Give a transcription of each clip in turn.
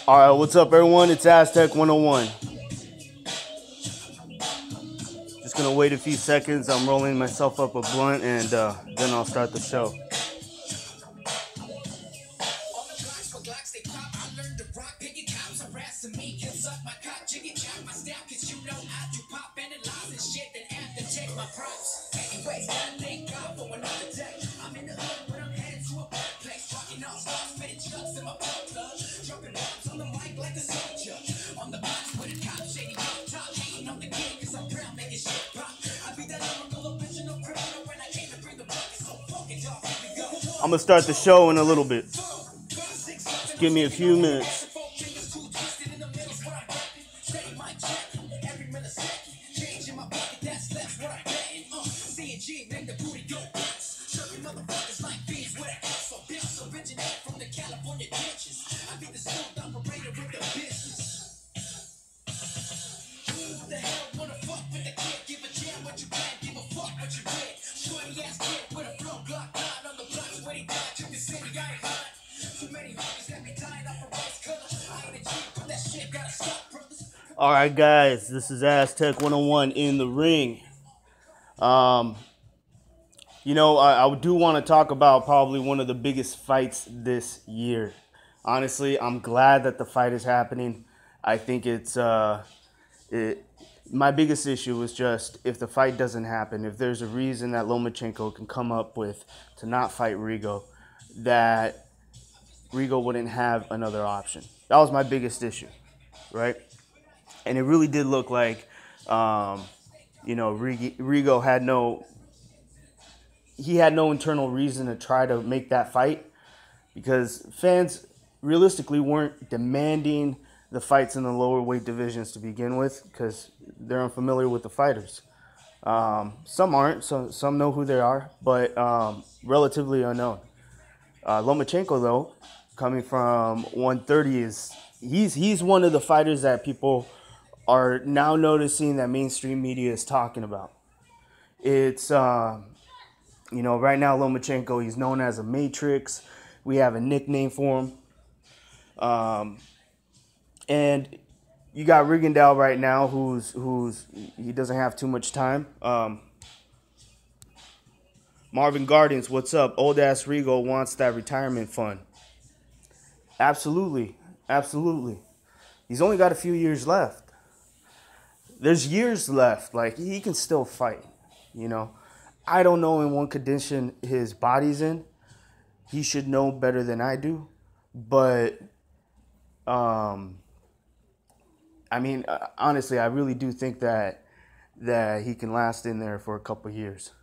All right, what's up, everyone? It's Aztec 101. Just gonna wait a few seconds. I'm rolling myself up a blunt, and then I'll start the show. I'm gonna start the show in a little bit. Just give me a few minutes. All right, guys, this is Aztec 101 in the ring. I do want to talk about probably one of the biggest fights this year. Honestly, I'm glad that the fight is happening. I think my biggest issue is just if the fight doesn't happen, if there's a reason that Lomachenko can come up with to not fight Rigo, that Rigo wouldn't have another option. That was my biggest issue, right? And it really did look like, Rigo had no internal reason to try to make that fight because fans realistically weren't demanding the fights in the lower weight divisions to begin with because they're unfamiliar with the fighters. Some aren't, some know who they are, but relatively unknown. Lomachenko, though, coming from 130, he's one of the fighters that people are now noticing that mainstream media is talking about. It's, right now Lomachenko, he's known as a Matrix. We have a nickname for him. And you got Rigondeaux right now he doesn't have too much time. Marvin Gardens, what's up? Old ass Rigo wants that retirement fund. Absolutely. He's only got a few years left. There's years left. Like, he can still fight, I don't know in what condition his body's in. He should know better than I do. But, honestly, I really do think that he can last in there for a couple years.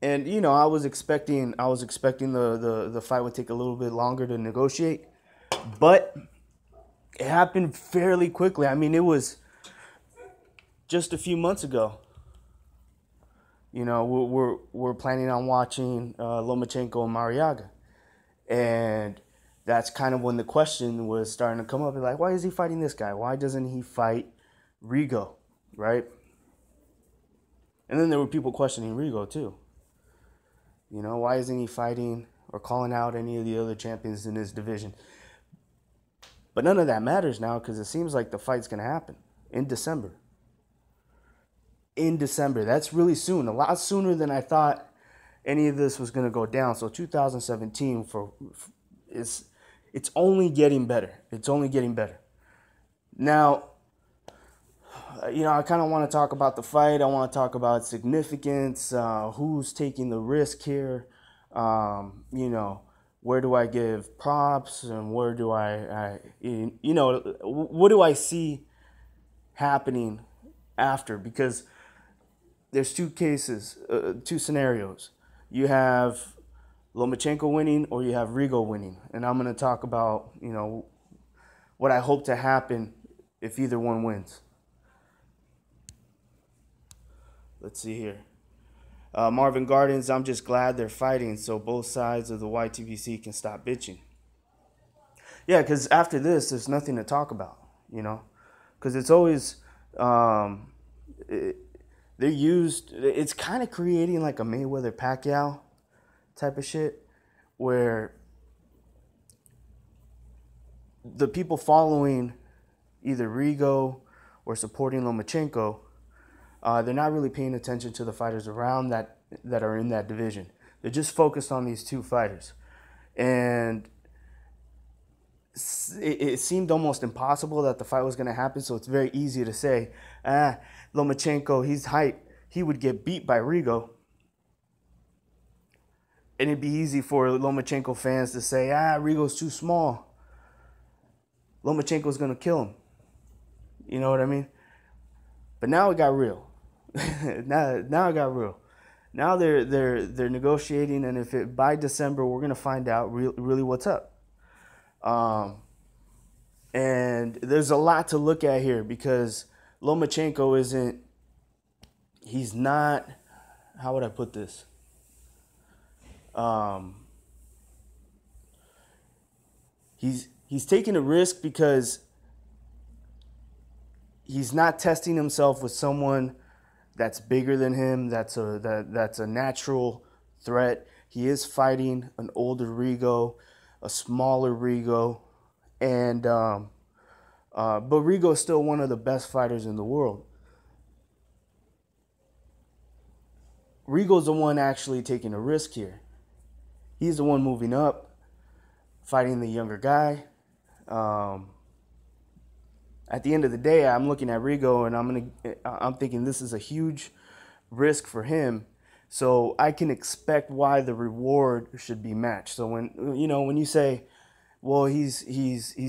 And, I was expecting the fight would take a little bit longer to negotiate. But it happened fairly quickly. It was just a few months ago. We're planning on watching Lomachenko and Mariaga. And that's kind of when the question was starting to come up. Like, why is he fighting this guy? Why doesn't he fight Rigo, right? And then there were people questioning Rigo, too. Why isn't he fighting or calling out any of the other champions in his division? But none of that matters now because it seems like the fight's going to happen in December. That's really soon, a lot sooner than I thought any of this was going to go down. So 2017 it's only getting better. Now, I kind of want to talk about the fight. I want to talk about significance, who's taking the risk here, where do I give props and where do what do I see happening after? Because there's two scenarios. You have Lomachenko winning or you have Rigo winning. And I'm going to talk about, what I hope to happen if either one wins. Let's see here. Marvin Gardens, I'm just glad they're fighting so both sides of the YTBC can stop bitching. Yeah, because after this, there's nothing to talk about, Because it's always... it's kind of creating like a Mayweather-Pacquiao type of shit where the people following either Rigo or supporting Lomachenko, they're not really paying attention to the fighters around that are in that division. They're just focused on these two fighters. And it seemed almost impossible that the fight was going to happen, so it's very easy to say, Lomachenko, he's hype. He would get beat by Rigo. And it'd be easy for Lomachenko fans to say, Rigo's too small. Lomachenko's going to kill him. You know what I mean? But now it got real. now it got real. Now they're negotiating, and by December we're gonna find out really what's up. And there's a lot to look at here because Lomachenko he's not, how would I put this? He's taking a risk because he's not testing himself with someone that's bigger than him, that's a natural threat. He is fighting an older Rigo, a smaller Rigo, and but Rigo is still one of the best fighters in the world. Rigo's the one actually taking a risk here. He's the one moving up, fighting the younger guy. At the end of the day, I'm looking at Rigo and I'm thinking this is a huge risk for him. So I can expect why the reward should be matched. So when you say, well, he's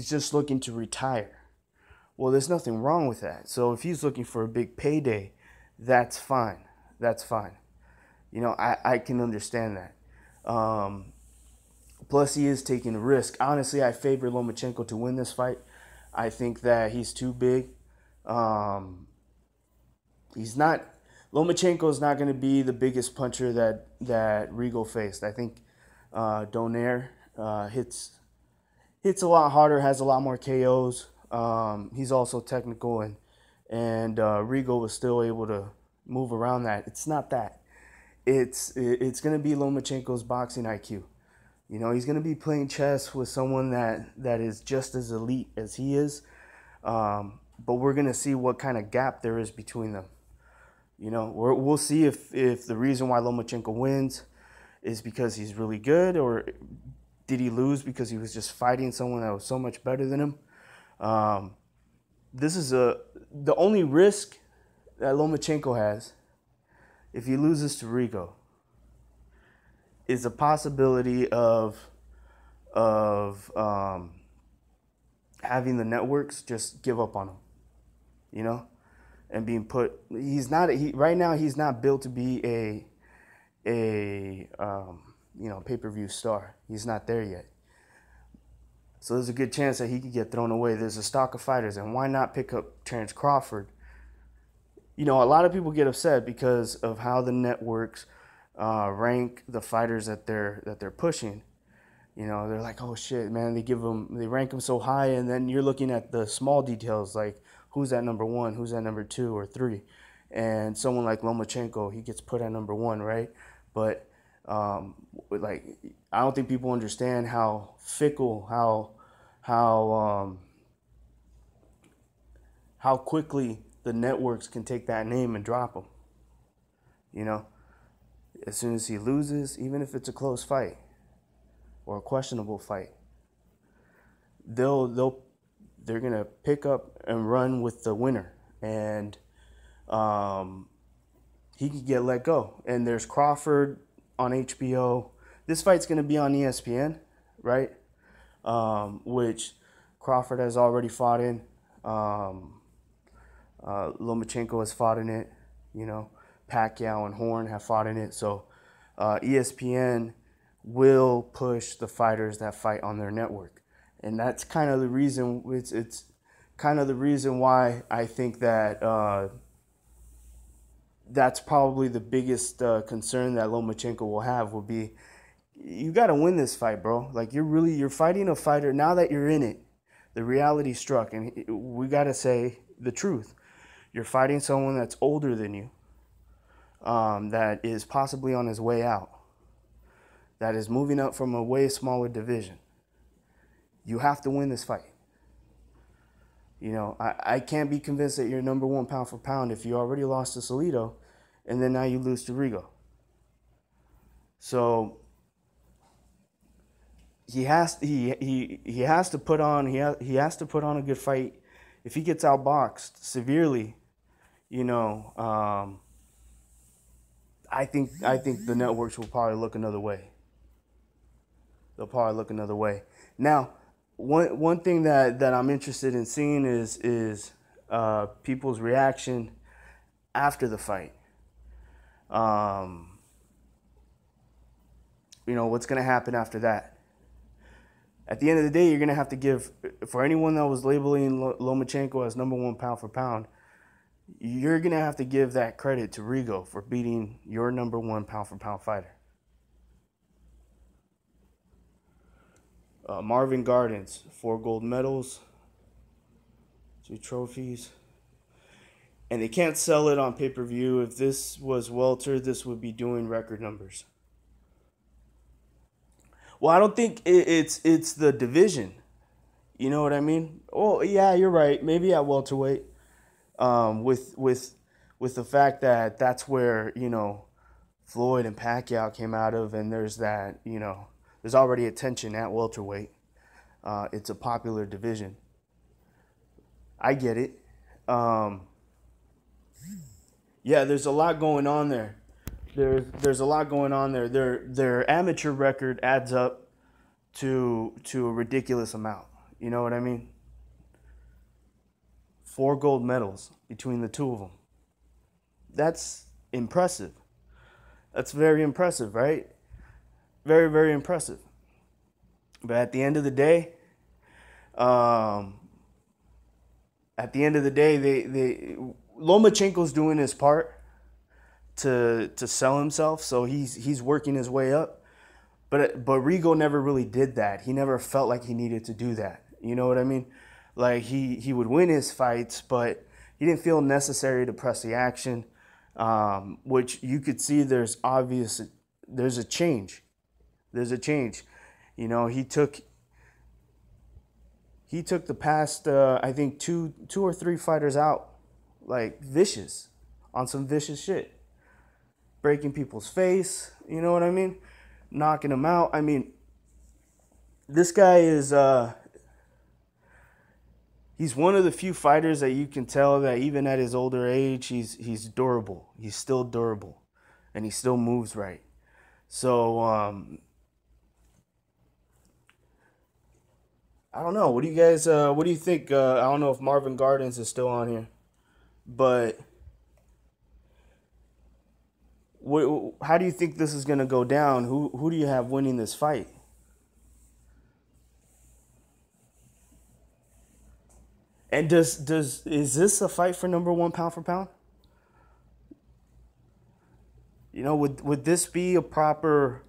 just looking to retire. Well, there's nothing wrong with that. So if he's looking for a big payday, that's fine. That's fine. I can understand that. Plus, he is taking a risk. Honestly, I favor Lomachenko to win this fight. I think that he's too big. Lomachenko is not going to be the biggest puncher that Rigo faced. I think Donaire hits a lot harder, has a lot more KOs. He's also technical, and Rigo was still able to move around that. It's not that. It's going to be Lomachenko's boxing IQ. He's going to be playing chess with someone that is just as elite as he is. But we're going to see what kind of gap there is between them. We'll see if the reason why Lomachenko wins is because he's really good, or did he lose because he was just fighting someone that was so much better than him. This is the only risk that Lomachenko has if he loses to Rigo is a possibility of having the networks just give up on him, and being put. Right now he's not built to be a pay-per-view star. He's not there yet. So there's a good chance that he could get thrown away. There's a stock of fighters, and why not pick up Terrence Crawford? A lot of people get upset because of how the networks rank the fighters that they're pushing. They're like, oh shit, man, they rank them so high, and then you're looking at the small details like who's at number 1, who's at number 2 or 3, and someone like Lomachenko, he gets put at number 1, right? But I don't think people understand how fickle, how quickly the networks can take that name and drop him. As soon as he loses, even if it's a close fight or a questionable fight, they're gonna pick up and run with the winner, and he could get let go. And there's Crawford on HBO. This fight's gonna be on ESPN, right? Which Crawford has already fought in. Lomachenko has fought in it. Pacquiao and Horn have fought in it. So ESPN will push the fighters that fight on their network, and that's kind of the reason. It's kind of the reason why I think that that's probably the biggest concern that Lomachenko will have. Will be, you got to win this fight, bro. Like you're fighting a fighter now that you're in it. The reality struck, and we got to say the truth. You're fighting someone that's older than you. That is possibly on his way out, that is moving up from a way smaller division. You have to win this fight. I can't be convinced that you're number one pound for pound if you already lost to Salido, and then now you lose to Rigo. So he has to put on he has to put on a good fight. If he gets outboxed severely, I think the networks will probably look another way. They'll probably look another way. Now, one thing that I'm interested in seeing is people's reaction after the fight. What's going to happen after that? At the end of the day, you're going to have to give, for anyone that was labeling Lomachenko as number one pound for pound, you're going to have to give that credit to Rigo for beating your number one pound for pound fighter. Marvin Gardens, 4 gold medals, 2 trophies. And they can't sell it on pay-per-view. If this was welter, this would be doing record numbers. Well, I don't think it's the division. You know what I mean? Oh, yeah, you're right. Maybe at welterweight. With the fact that that's where, Floyd and Pacquiao came out of, and there's that, there's already attention at welterweight. It's a popular division. I get it. Yeah, there's a lot going on there. There's a lot going on there. Their amateur record adds up to a ridiculous amount. You know what I mean? 4 gold medals between the two of them. That's impressive. That's very impressive, right? Very, very impressive. But at the end of the day, they Lomachenko's doing his part to sell himself, so he's working his way up. But Rigo never really did that. He never felt like he needed to do that. You know what I mean? Like he would win his fights, but he didn't feel necessary to press the action, which you could see there's a change. There's a change. He took the past I think two or three fighters out like vicious on some vicious shit, breaking people's face. You know what I mean? Knocking them out. I mean, this guy is he's one of the few fighters that you can tell that even at his older age, he's durable. He's still durable, and he still moves right. So I don't know. What do you guys? What do you think? I don't know if Marvin Gardens is still on here, but how do you think this is gonna go down? Who do you have winning this fight? And is this a fight for number one pound for pound? Would this be a proper,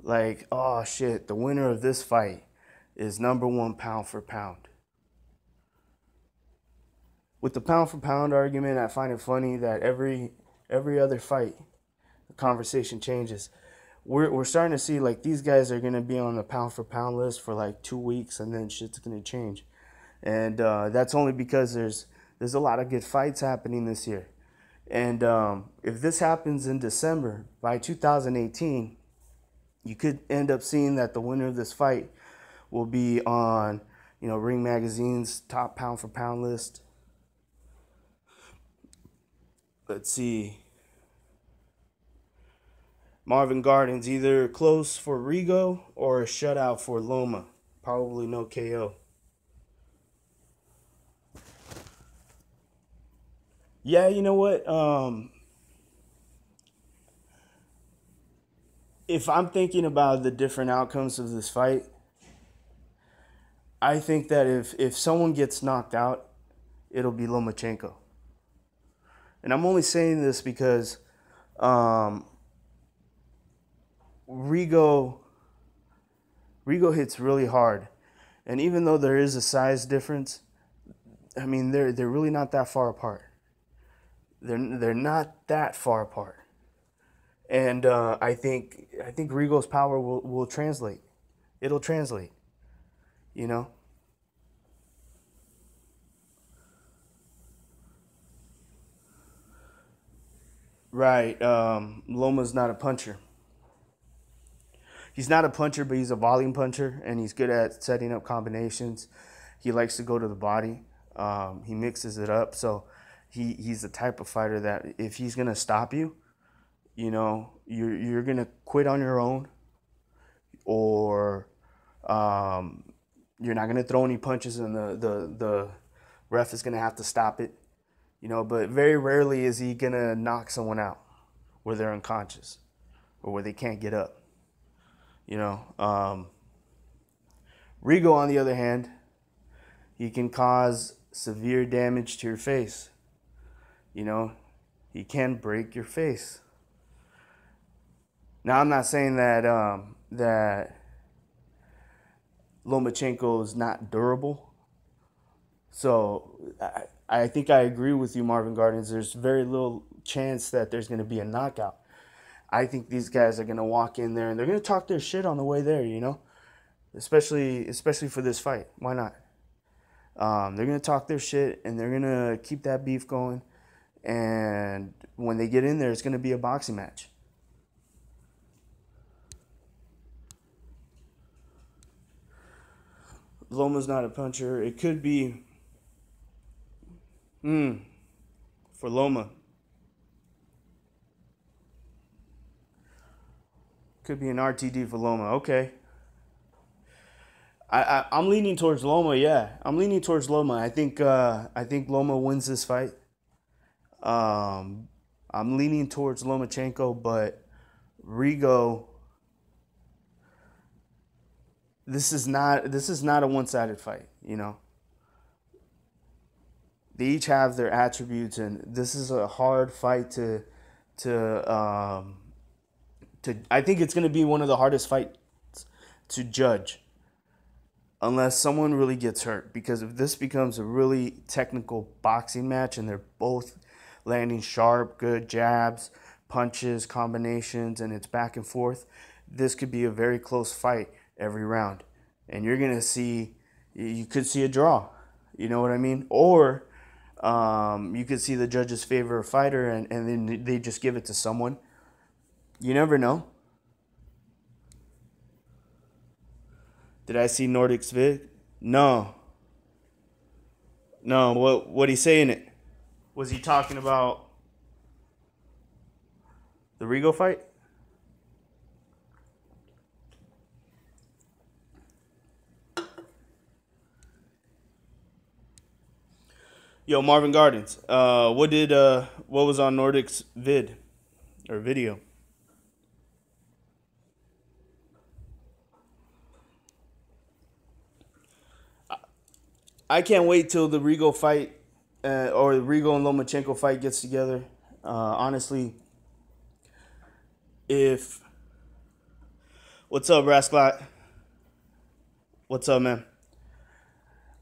like, oh shit, the winner of this fight is number one pound for pound? With the pound for pound argument, I find it funny that every other fight, the conversation changes. We're starting to see like these guys are gonna be on the pound for pound list for like 2 weeks, and then shit's gonna change. And that's only because there's a lot of good fights happening this year. And if this happens in December, by 2018, you could end up seeing that the winner of this fight will be on, Ring Magazine's top pound for pound list. Let's see. Marvin Gardens, either close for Rigo or a shutout for Loma. Probably no KO. Yeah, you know what? If I'm thinking about the different outcomes of this fight, I think that if someone gets knocked out, it'll be Lomachenko. And I'm only saying this because Rigo hits really hard. And even though there is a size difference, I mean, they're really not that far apart. They're not that far apart, and I think Rigo's power will translate. It'll translate, Right. Loma's not a puncher. He's not a puncher, but he's a volume puncher, and he's good at setting up combinations. He likes to go to the body. He mixes it up. So he's the type of fighter that if he's gonna stop you, you're gonna quit on your own, or you're not gonna throw any punches, and the ref is gonna have to stop it. But very rarely is he gonna knock someone out where they're unconscious or where they can't get up. Rigo, on the other hand, he can cause severe damage to your face. He can break your face. Now, I'm not saying that Lomachenko is not durable. So I think I agree with you, Marvin Gardens. There's very little chance that there's going to be a knockout. I think these guys are going to walk in there and they're going to talk their shit on the way there, especially for this fight. Why not? They're going to talk their shit and they're going to keep that beef going. And when they get in there, it's going to be a boxing match. Loma's not a puncher. It could be for Loma. Could be an RTD for Loma. Okay. I'm leaning towards Loma. Yeah, I'm leaning towards Loma. I think Loma wins this fight. I'm leaning towards Lomachenko, but Rigo. This is not a one-sided fight. They each have their attributes, and this is a hard fight to. I think it's going to be one of the hardest fights to judge, unless someone really gets hurt. Because if this becomes a really technical boxing match and they're both landing sharp, good jabs, punches, combinations, and it's back and forth, this could be a very close fight every round. And you could see a draw. You know what I mean? Or you could see the judges favor a fighter and then they just give it to someone. You never know. Did I see Nordic's vid? No. What he saying it? Was he talking about the Rigo fight? Yo, Marvin Gardens. What was on Nordic's vid or video? I can't wait till the Rigo fight or the Rigo and Lomachenko fight gets together. Honestly, what's up, Rasclot? What's up, man?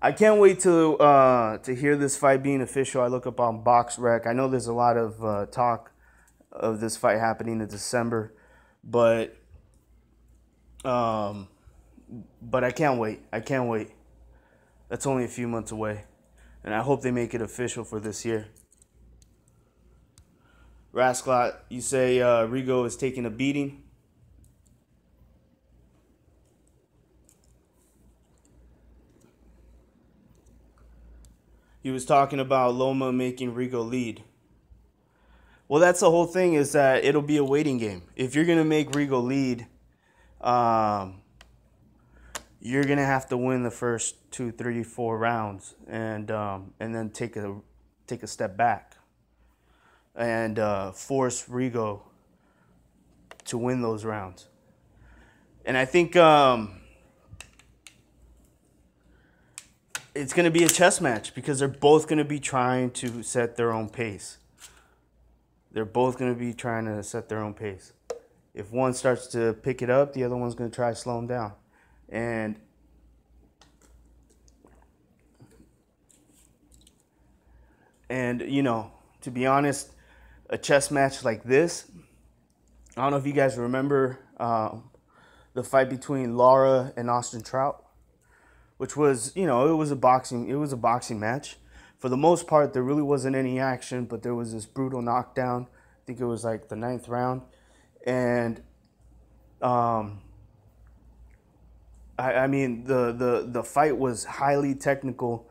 I can't wait to hear this fight being official. I look up on BoxRec. I know there's a lot of talk of this fight happening in December, but I can't wait. I can't wait. That's only a few months away, and I hope they make it official for this year. Rasclot, you say Rigo is taking a beating? He was talking about Loma making Rigo lead. Well, that's the whole thing, is that it'll be a waiting game. If you're going to make Rigo lead, you're going to have to win the first 2, 3, 4 rounds and then take a step back and force Rigo to win those rounds. And I think it's going to be a chess match because they're both going to be trying to set their own pace. They're both going to be trying to set their own pace. If one starts to pick it up, the other one's going to try to slow him down. And to be honest, a chess match like this, I don't know if you guys remember the fight between Lara and Austin Trout, which was, it was a boxing match. For the most part, there really wasn't any action, but there was this brutal knockdown think it was like the 9th round, and um, I mean the fight was highly technical,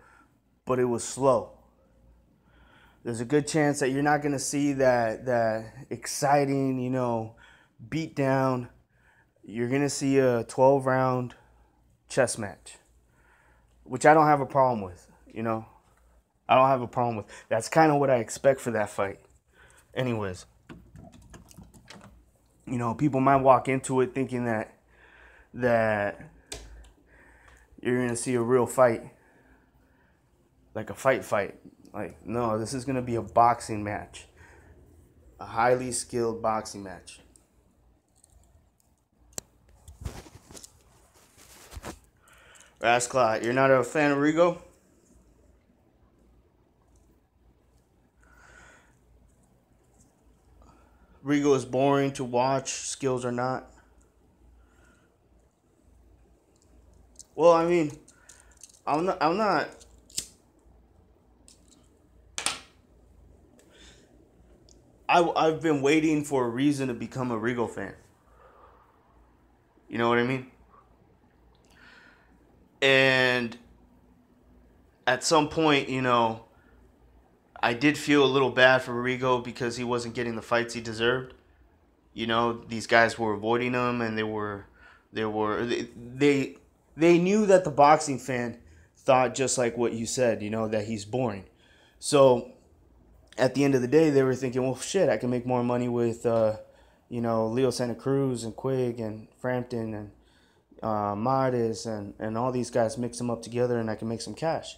but it was slow. There's a good chance that you're not gonna see that exciting, beat down. You're gonna see a 12-round chess match, which I don't have a problem with. I don't have a problem with. That's kind of what I expect for that fight. Anyways, people might walk into it thinking that you're gonna see a real fight, like a fight. Like, no, this is gonna be a boxing match, a highly skilled boxing match. Rasclot, you're not a fan of Rigo? Rigo is boring to watch, skills are not. Well, I mean, I'm not. I've been waiting for a reason to become a Rigo fan. You know what I mean? And at some point, I did feel a little bad for Rigo because he wasn't getting the fights he deserved. These guys were avoiding him, and they knew that the boxing fan thought just like what you said, that he's boring. So at the end of the day, they were thinking, well, shit, I can make more money with, Leo Santa Cruz and Quigg and Frampton and Martis and all these guys, mix them up together, and I can make some cash,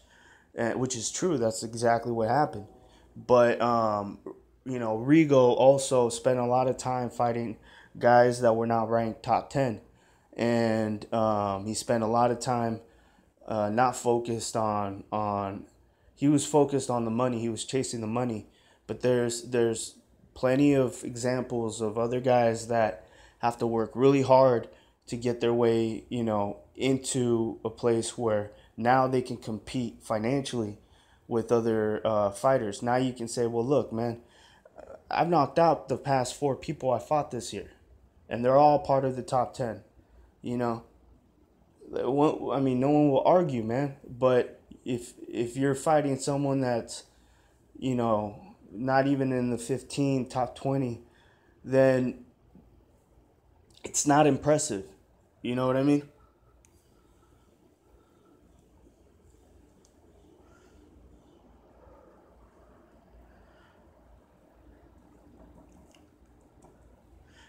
which is true. That's exactly what happened. But Rigo also spent a lot of time fighting guys that were not ranked top 10, and he spent a lot of time not focused on. He was focused on the money. He was chasing the money. But there's plenty of examples of other guys that have to work really hard to get their way, into a place where now they can compete financially with other fighters. Now you can say, well, look, man, I've knocked out the past 4 people I fought this year, and they're all part of the top 10. I mean, no one will argue, man. But if you're fighting someone that's, not even in the 15, top 20, then it's not impressive. You know what I mean?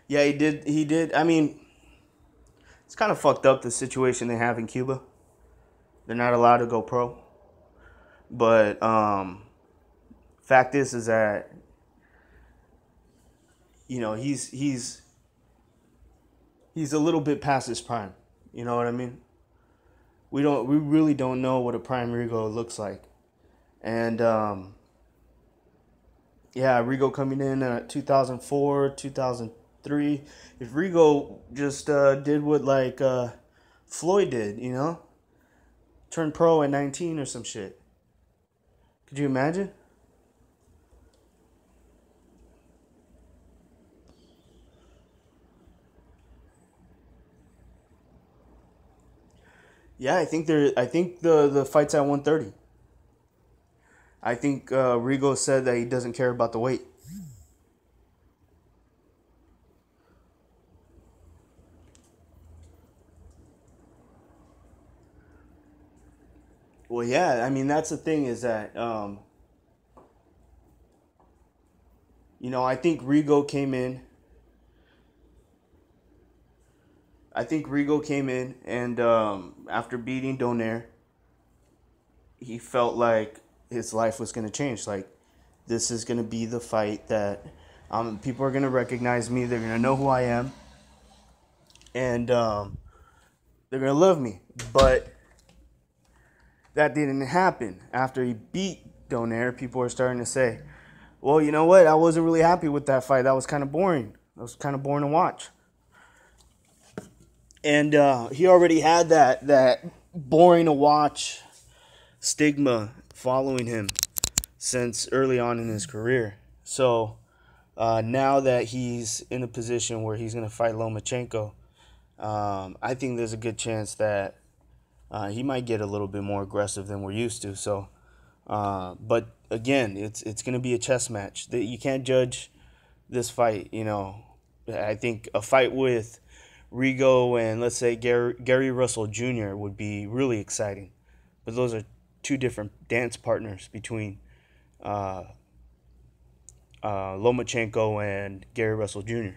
Yeah, he did. He did. I mean, it's kind of fucked up, the situation they have in Cuba. They're not allowed to go pro. But fact is that he's a little bit past his prime. You know what I mean? We really don't know what a prime Rigo looks like, and yeah, Rigo coming in at 2004, 2003. If Rigo just did what like Floyd did, turned pro at 19 or some shit. Could you imagine? Yeah, I think the fight's at 130. I think Rigo said that he doesn't care about the weight. Well, yeah, I mean that's the thing is that I think Rigo came in. I think Rigo came in, and after beating Donaire, he felt like his life was going to change. Like, this is going to be the fight that people are going to recognize me. They're going to know who I am, and they're going to love me. But that didn't happen. After he beat Donaire, people are starting to say, well, you know what? I wasn't really happy with that fight. That was kind of boring. That was kind of boring to watch. And he already had that boring to watch stigma following him since early on in his career. So Now that he's in a position where he's going to fight Lomachenko, I think there's a good chance that he might get a little bit more aggressive than we're used to. So, but again, it's going to be a chess match. You can't judge this fight. I think a fight with Rigo and let's say Gary Russell Jr. would be really exciting. But those are two different dance partners between uh, Lomachenko and Gary Russell Jr.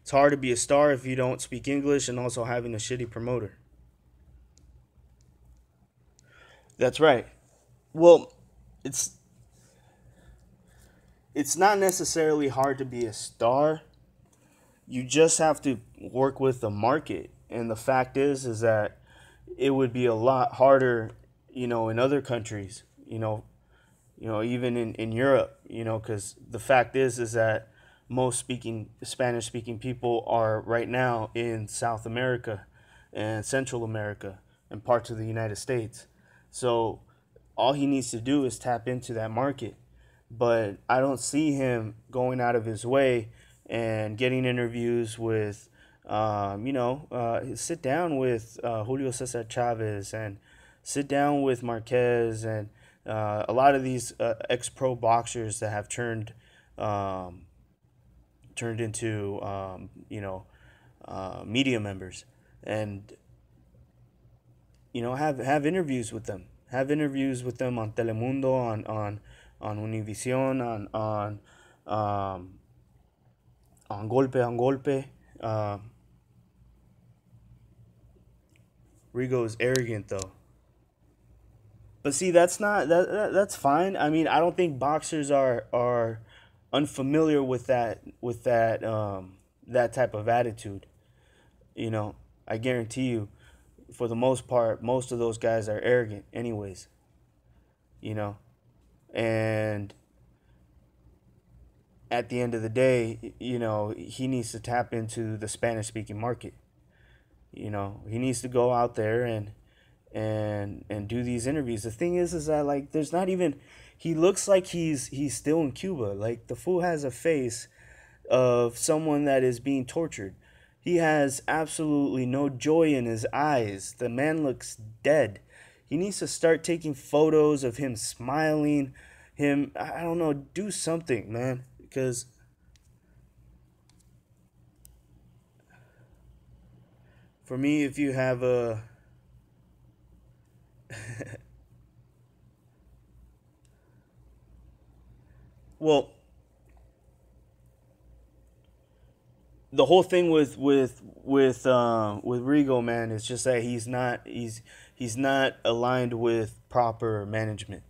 It's hard to be a star if you don't speak English and also having a shitty promoter. That's right. Well, it's it's not necessarily hard to be a star. You just have to work with the market. And the fact is that it would be a lot harder, in other countries, even in Europe, because the fact is that most Spanish speaking people are right now in South America and Central America and parts of the United States. So all he needs to do is tap into that market. But I don't see him going out of his way and getting interviews with, sit down with Julio Cesar Chavez and sit down with Marquez and a lot of these ex-pro boxers that have turned into media members, and have interviews with them. Have interviews with them on Telemundo, on Univision, on Golpe on Golpe. Rigo is arrogant though. But see, that's not that's fine. I mean, I don't think boxers are unfamiliar with that type of attitude. I guarantee you, for the most part, most of those guys are arrogant, anyways. You know, and at the end of the day, he needs to tap into the Spanish speaking market. He needs to go out there and do these interviews. The thing is that like there's not even he looks like he's still in Cuba. Like the fool has a face of someone that is being tortured. He has absolutely no joy in his eyes. The man looks dead. He needs to start taking photos of him smiling. I don't know, do something, man, because for me, if you have a well, the whole thing with Rigo, man, is just that he's not aligned with proper management.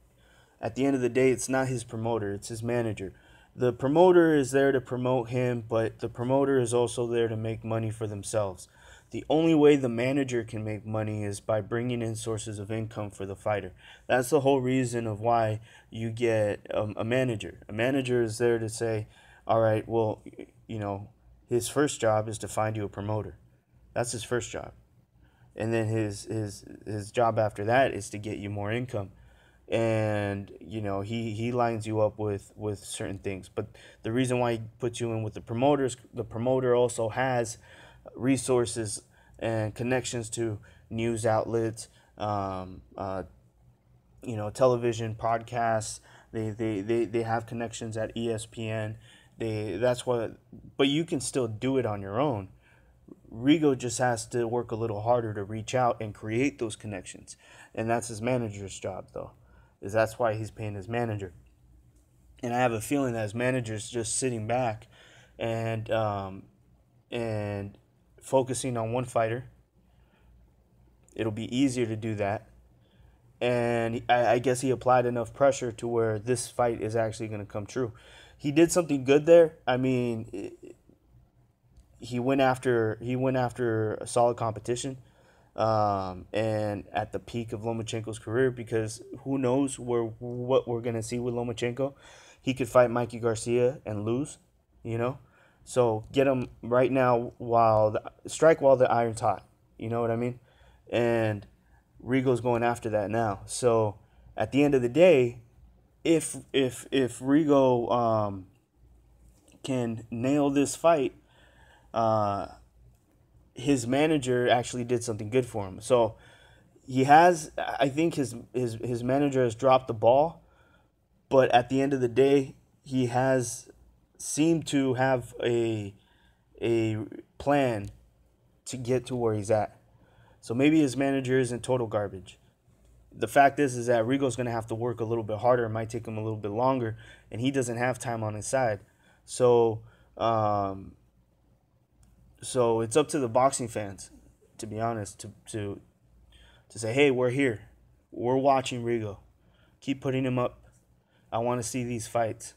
At the end of the day, it's not his promoter, it's his manager. The promoter is there to promote him, but the promoter is also there to make money for themselves. The only way the manager can make money is by bringing in sources of income for the fighter. That's the whole reason of why you get a manager. A manager is there to say, all right, well, you know, his first job is to find you a promoter. That's his first job. And then his job after that is to get you more income. And he lines you up with certain things. But the reason why he puts you in with the promoter also has resources and connections to news outlets, television, podcasts. They have connections at ESPN. That's what. But you can still do it on your own. Rigo just has to work a little harder to reach out and create those connections, and that's his manager's job, though. That's why he's paying his manager. And I have a feeling that his manager's just sitting back and focusing on one fighter. It'll be easier to do that. And I guess he applied enough pressure to where this fight is actually going to come true. He did something good there. I mean, he went after a solid competition. And at the peak of Lomachenko's career, because who knows what we're gonna see with Lomachenko. He could fight Mikey Garcia and lose, So get him right now strike while the iron's hot. You know what I mean? And Rigo's going after that now. So at the end of the day, if Rigo can nail this fight, uh, his manager actually did something good for him. So he has, I think his manager has dropped the ball, but at the end of the day, he has seemed to have a plan to get to where he's at. So maybe his manager isn't total garbage. The fact is that Rigo's going to have to work a little bit harder. It might take him a little bit longer, and he doesn't have time on his side. So, so it's up to the boxing fans, to be honest, to say, hey, we're here, we're watching Rigo, keep putting him up. I want to see these fights,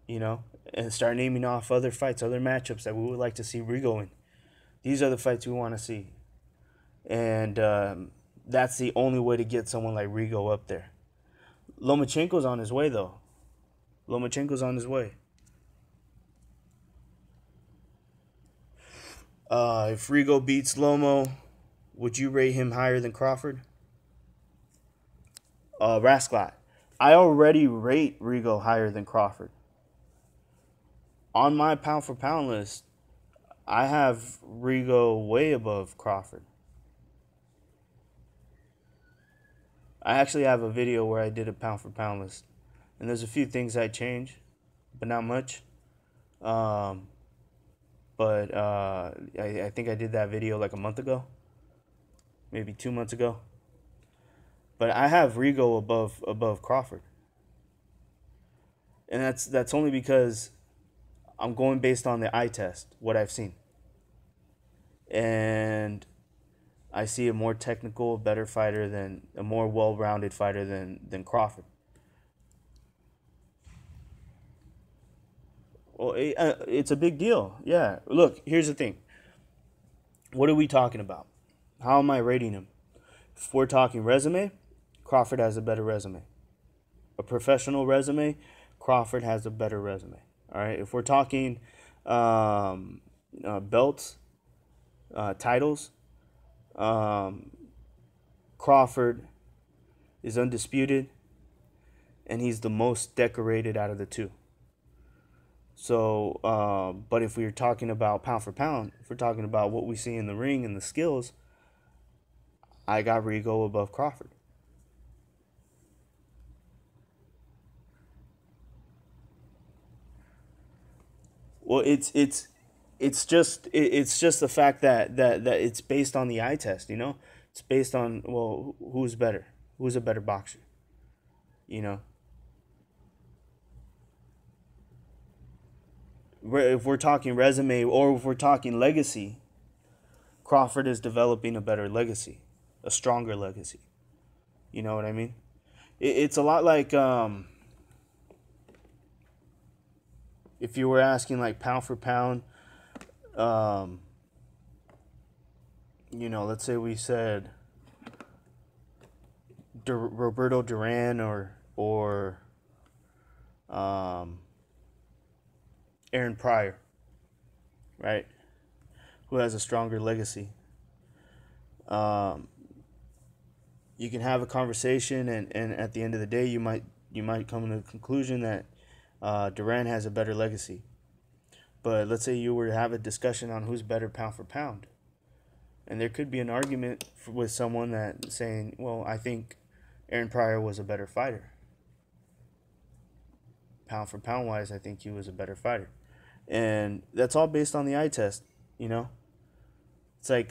and start naming off other fights, other matchups that we would like to see Rigo in. These are the fights we want to see, and that's the only way to get someone like Rigo up there. Lomachenko's on his way, though. Lomachenko's on his way. If Rigo beats Lomo, would you rate him higher than Crawford? Rasclat. I already rate Rigo higher than Crawford. On my pound for pound list, I have Rigo way above Crawford. I actually have a video where I did a pound for pound list, and there's a few things I change, but not much. But I think I did that video like a month ago, maybe 2 months ago. But I have Rigo above Crawford, and that's only because I'm going based on the eye test, what I've seen, and I see a more technical, better fighter than a more well-rounded fighter than Crawford. Well, it's a big deal. Yeah. Look, here's the thing. What are we talking about? How am I rating him? If we're talking resume, Crawford has a better resume. A professional resume, Crawford has a better resume. All right. If we're talking belts, titles, Crawford is undisputed, and he's the most decorated out of the two. So, but if we're talking about pound for pound, if we're talking about what we see in the ring and the skills, I got Rigo above Crawford. Well, it's just the fact that it's based on the eye test, It's based on, well, who's better, who's a better boxer, you know. If we're talking resume or if we're talking legacy, Crawford is developing a better legacy, a stronger legacy. You know what I mean? It's a lot like if you were asking like pound for pound, let's say we said Roberto Duran or Aaron Pryor, right? Who has a stronger legacy. You can have a conversation, and at the end of the day, you might come to the conclusion that Duran has a better legacy. But let's say you were to have a discussion on who's better pound for pound, and there could be an argument with someone that saying, well, I think Aaron Pryor was a better fighter. Pound for pound wise, I think he was a better fighter. And that's all based on the eye test, It's like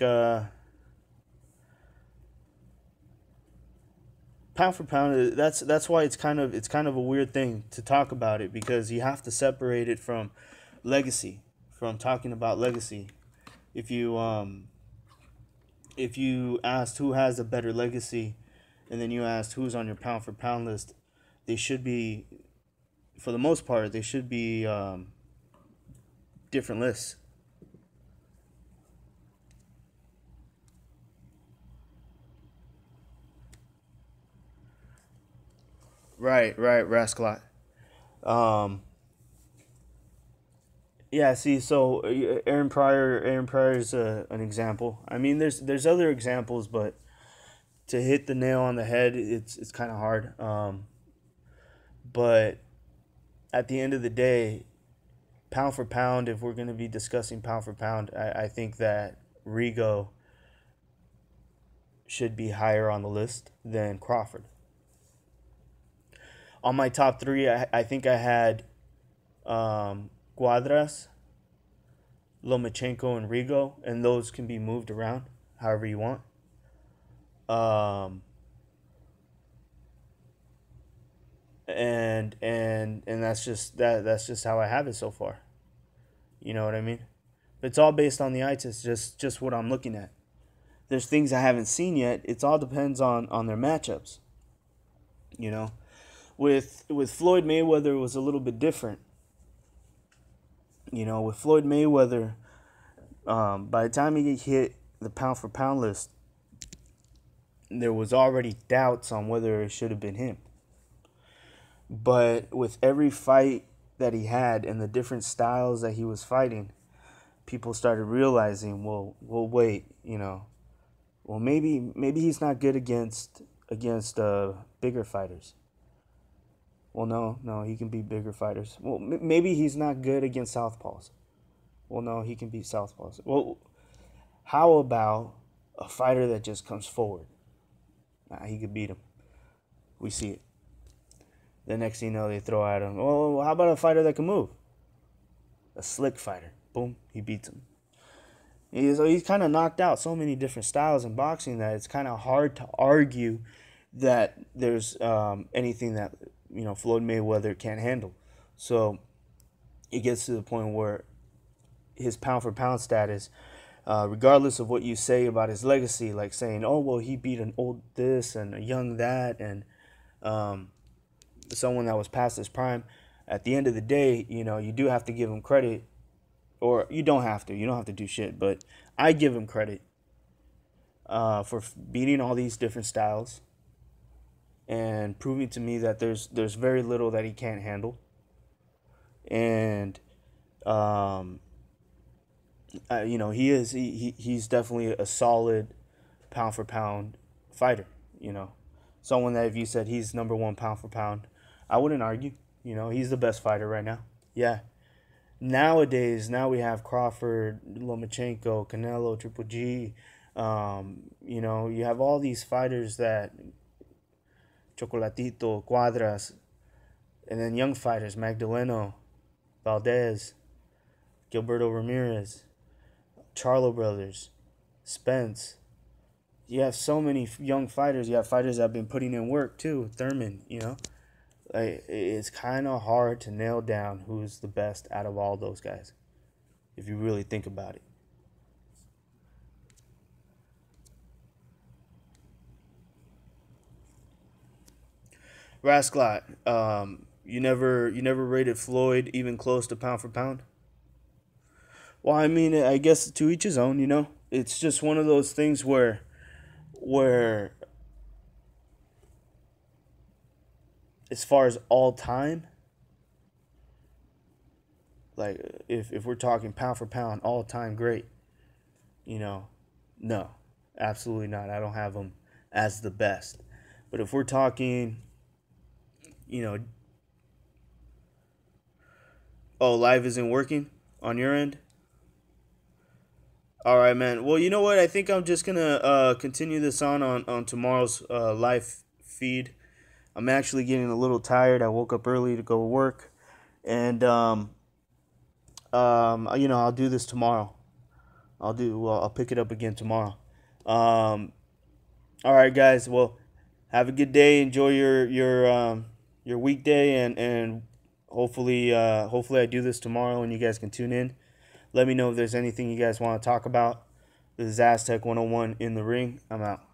pound for pound. That's why it's kind of a weird thing to talk about it, because you have to separate it from legacy, from talking about legacy. If you asked who has a better legacy, and then you asked who's on your pound for pound list, they should be, for the most part, they should be different lists. Right, Rascalot. Yeah, see, so Aaron Pryor is an example. I mean, there's other examples, but to hit the nail on the head, it's kind of hard. But at the end of the day, pound for pound, if we're going to be discussing pound for pound, I think that Rigo should be higher on the list than Crawford. On my top three, I think I had Cuadras, Lomachenko, and Rigo, and those can be moved around however you want. And that's just how I have it so far. You know what I mean? It's all based on the eye test, just what I'm looking at. There's things I haven't seen yet. It all depends on their matchups. You know, with Floyd Mayweather, it was a little bit different. You know, with Floyd Mayweather, by the time he hit the pound for pound list, there was already doubts on whether it should have been him. But with every fight that he had and the different styles that he was fighting, people started realizing, well, wait, you know, well, maybe he's not good against bigger fighters. Well, no, he can beat bigger fighters. Well, maybe he's not good against southpaws. Well, no, he can beat southpaws. Well, how about a fighter that just comes forward? Nah, he could beat him. We see it. The next thing you know, they throw at him, oh, how about a fighter that can move? A slick fighter. Boom, he beats him. He's kind of knocked out so many different styles in boxing that it's kind of hard to argue that there's anything that, you know, Floyd Mayweather can't handle. So it gets to the point where his pound for pound status, regardless of what you say about his legacy, like saying, oh, well, he beat an old this and a young that and someone that was past his prime. At the end of the day, you know, you do have to give him credit, or you don't have to. You don't have to do shit, but I give him credit for beating all these different styles and proving to me that there's very little that he can't handle. And you know, he's definitely a solid pound for pound fighter. You know, someone that if you said he's number one pound for pound, I wouldn't argue. You know, he's the best fighter right now. Yeah. Nowadays, now we have Crawford, Lomachenko, Canelo, Triple G. You know, you have all these fighters that Chocolatito, Cuadras, and then young fighters, Magdaleno, Valdez, Gilberto Ramirez, Charlo brothers, Spence. You have so many young fighters. You have fighters that have been putting in work too. Thurman, you know. Like, it's kind of hard to nail down who's the best out of all those guys, if you really think about it. Rasclot, you never rated Floyd even close to pound for pound? Well, I mean, I guess to each his own, you know. It's just one of those things where as far as all time, like if we're talking pound for pound, all time great, you know, no, absolutely not. I don't have him as the best. But if we're talking, you know, oh, live isn't working on your end? All right, man. Well, you know what? I think I'm just gonna continue this on tomorrow's live feed. I'm actually getting a little tired. I woke up early to go to work, and you know, I'll do this tomorrow. I'll pick it up again tomorrow. All right, guys. Well, have a good day. Enjoy your weekday, and hopefully I do this tomorrow, and you guys can tune in. Let me know if there's anything you guys want to talk about. This is Aztec 101 in the ring. I'm out.